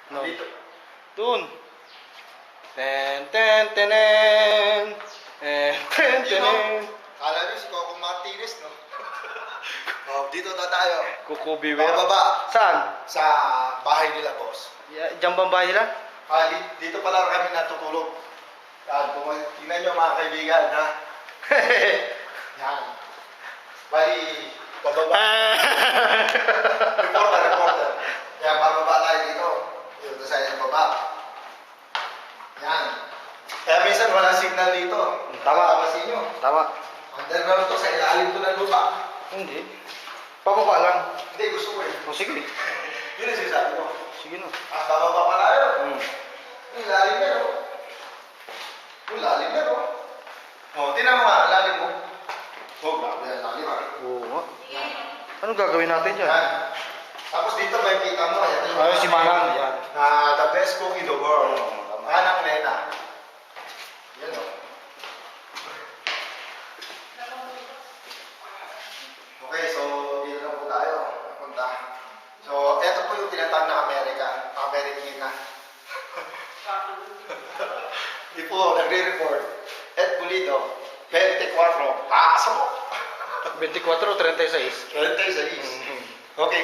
No. Dito. Doon. Ten, ten, tenen. Ten, tenen. Kala niyo si Coco Martinez, no? Dito na tayo. Kuko Beware. Bababa Saan? sa bahay nila, boss. Diyan ba ang bahay nila? Dito pala kami natutulog. Tingnan nyo mga kaibigan, ha? Yan. Bali, bababa. Reporter. Yan, bababa tayo dito. Dito sa baba. Yan. Kaya minsan walang signal dito. Tama. Kapasin nyo. Tama. Underground to, sa ilalim to ng lupa. Hindi. Pababa lang. Hindi, gusto ko eh. O sige. Yun ang sinasabi ko. Sige na. Bababa pa tayo. Hmm. Yung lalim na, no? Yung lalim na, no? Tinan mo nga, lalim mo. Grabe ang lalim, ha? Oo nga. Anong gagawin natin dyan? Yan. Tapos dito may kita mo. Yan, Ayun si Manang. Yan. The best cook in the world. Manang Nena. Yan, o. Okay, so dito na po tayo. Punta. So, eto po yung tinatawag na Amerikina. Di po, nagre-report. Ed Pulido, 24, pasok! 24 o 36? 36. Okay.